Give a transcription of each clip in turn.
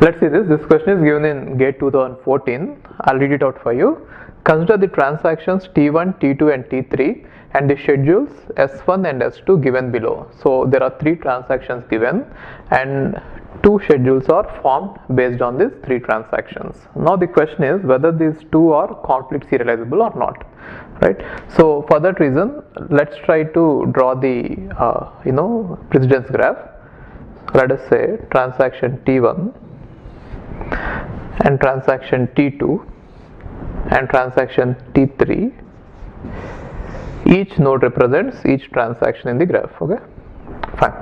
Let's see this. This question is given in GATE 2014. I'll read it out for you. Consider the transactions T1, T2 and T3 and the schedules S1 and S2 given below. So there are three transactions given and two schedules are formed based on these three transactions. Now the question is whether these two are conflict serializable or not, right? So for that reason, let's try to draw the precedence graph. Let us say transaction T1 and transaction T2 and transaction T3. Each node represents each transaction in the graph. Okay, fine.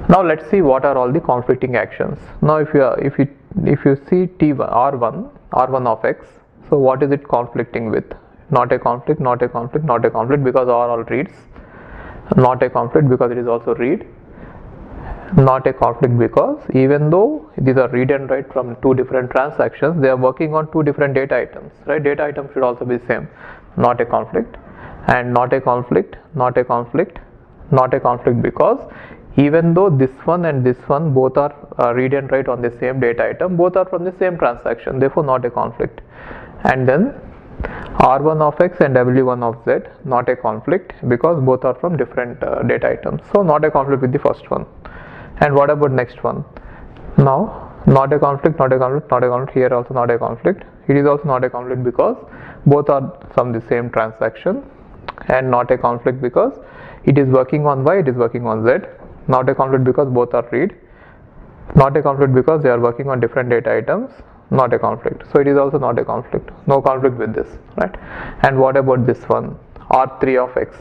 Now let's see what are all the conflicting actions. Now if you see T1 R1 of X, so what is it conflicting with? Not a conflict, not a conflict, not a conflict, because R all reads. Not a conflict because it is also read. Not a conflict because even though these are read and write from two different transactions, they are working on two different data items, right? Data items should also be same. Not a conflict. And not a conflict, not a conflict, not a conflict because even though this one and this one both are read and write on the same data item, both are from the same transaction, therefore not a conflict. And then R1 of X and W1 of Z, not a conflict because both are from different data items, so not a conflict with the first one. And what about next one? Now not a conflict, not a conflict, not a conflict, here also not a conflict. It is also not a conflict because both are from the same transaction, and not a conflict because it is working on Y, it is working on Z. Not a conflict because both are read. Not a conflict because they are working on different data items. Not a conflict, so it is also not a conflict. No conflict with this, right? And what about this one, R3 of X?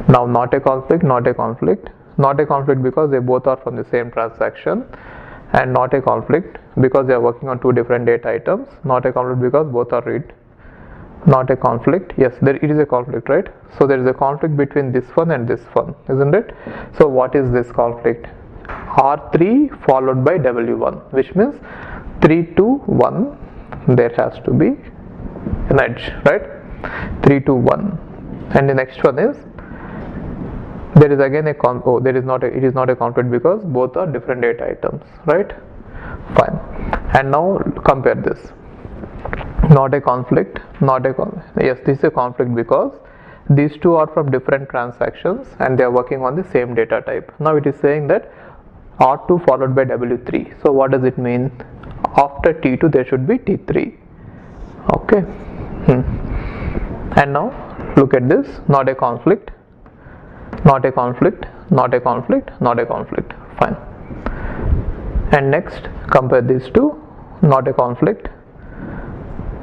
Now not a conflict, not a conflict, not a conflict because they both are from the same transaction, and not a conflict because they are working on two different data items. Not a conflict because both are read. Not a conflict, yes, it is a conflict, right? So there is a conflict between this one and this one, isn't it? So what is this conflict? R3 followed by W1, which means 3 to 1 there has to be an edge, right? 3 to 1. And the next one is there is again a it is not a conflict because both are different data items, right? Fine. And now compare this. Not a conflict, yes, this is a conflict because these two are from different transactions and they are working on the same data type. Now it is saying that R2 followed by W3. So what does it mean? After T2 there should be T3. Okay. And now look at this. Not a conflict, not a conflict, not a conflict, not a conflict. Fine. And next compare these two. Not a conflict,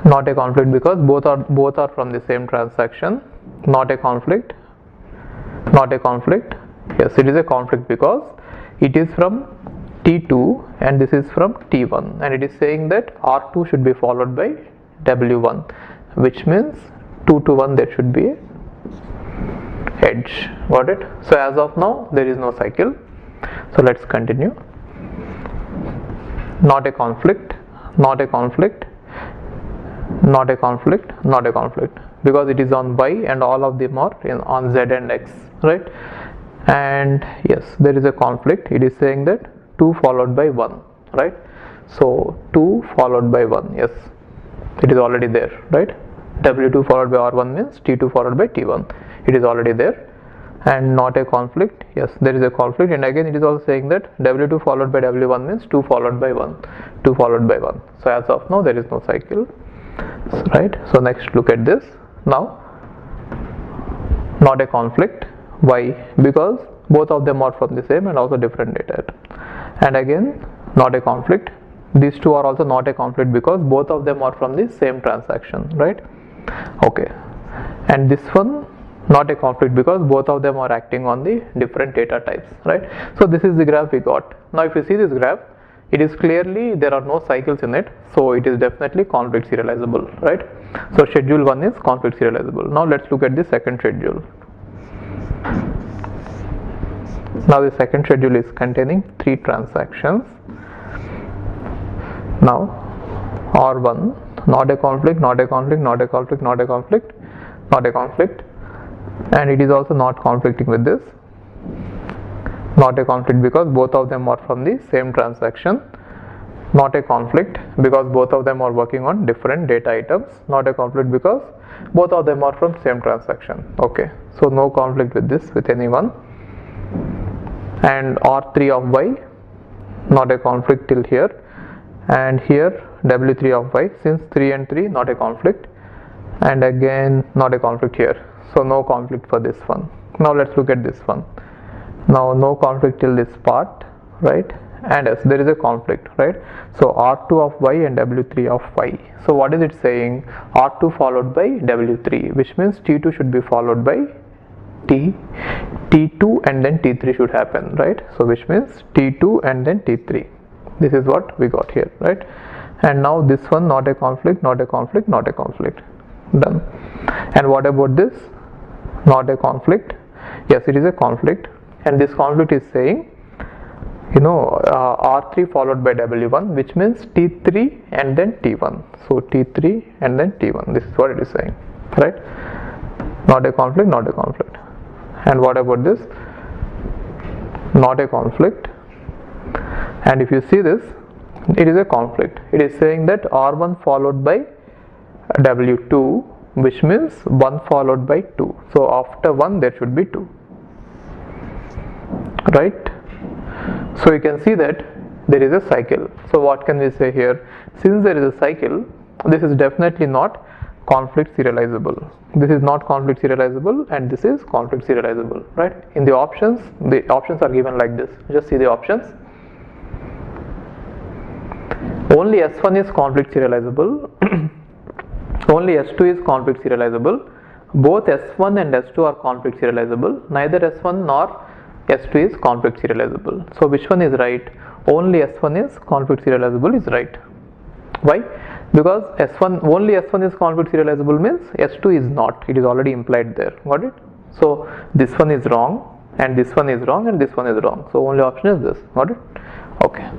not a conflict because both are from the same transaction. Not a conflict, not a conflict, yes, it is a conflict because it is from T2 and this is from T1, and it is saying that R2 should be followed by W1, which means 2 to 1 there should be a edge. Got it? So as of now there is no cycle, so let's continue. Not a conflict, not a conflict, not a conflict, not a conflict because it is on Y and all of them are on Z and X, right? And yes, there is a conflict. It is saying that 2 followed by 1, right? So 2 followed by 1, yes, it is already there, right? W2 followed by R1 means T2 followed by T1, it is already there. And not a conflict, yes, there is a conflict, and again it is also saying that W2 followed by W1 means 2 followed by 1, 2 followed by 1. So as of now there is no cycle, right? So next look at this. Now not a conflict. Why? Because both of them are from the same and also different data. And again not a conflict. These two are also not a conflict because both of them are from the same transaction, right? Okay. And this one not a conflict because both of them are acting on the different data types, right? So this is the graph we got. Now if you see this graph, it is clearly there are no cycles in it, so it is definitely conflict serializable, right? So schedule 1 is conflict serializable. Now let's look at the second schedule. Now the second schedule is containing 3 transactions. Now R1 not a conflict, not a conflict, not a conflict, not a conflict, not a conflict, and it is also not conflicting with this. Not a conflict because both of them are from the same transaction. not a conflict because both of them are working on different data items. Not a conflict because both of them are from same transaction. Okay, so no conflict with this, with anyone. And R3 of y, not a conflict till here. And here W3 of y, since 3 and 3, not a conflict. And again not a conflict here, so no conflict for this one. Now let's look at this one. Now no conflict till this part, right? And yes, there is a conflict, right? So R2 of y and W3 of y. So what is it saying? R2 followed by W3, which means T2 should be followed by T2 and then T3 should happen, right? So which means T2 and then T3. This is what we got here, right? And now this one, not a conflict, not a conflict, not a conflict. Done. And what about this? Not a conflict. Yes, it is a conflict, and this conflict is saying, R3 followed by W1, which means T3 and then T1. So T3 and then T1. This is what it is saying, right? Not a conflict, not a conflict. And what about this? Not a conflict. And if you see this, it is a conflict. It is saying that R1 followed by W2, which means 1 followed by 2. So after 1 there should be 2, right? So you can see that there is a cycle. So what can we say here? Since there is a cycle, this is definitely not conflict serializable. This is not conflict serializable, and this is conflict serializable, right? In the options are given like this. Just see the options. Only S1 is conflict serializable. Only S2 is conflict serializable. Both S1 and S2 are conflict serializable. Neither S1 nor S2 is conflict serializable. So which one is right? Only S1 is conflict serializable is right. Why? Because only S1 is conflict serializable means S2 is not. It is already implied there. Got it? So this one is wrong, and this one is wrong, and this one is wrong. So only option is this. Got it? Okay.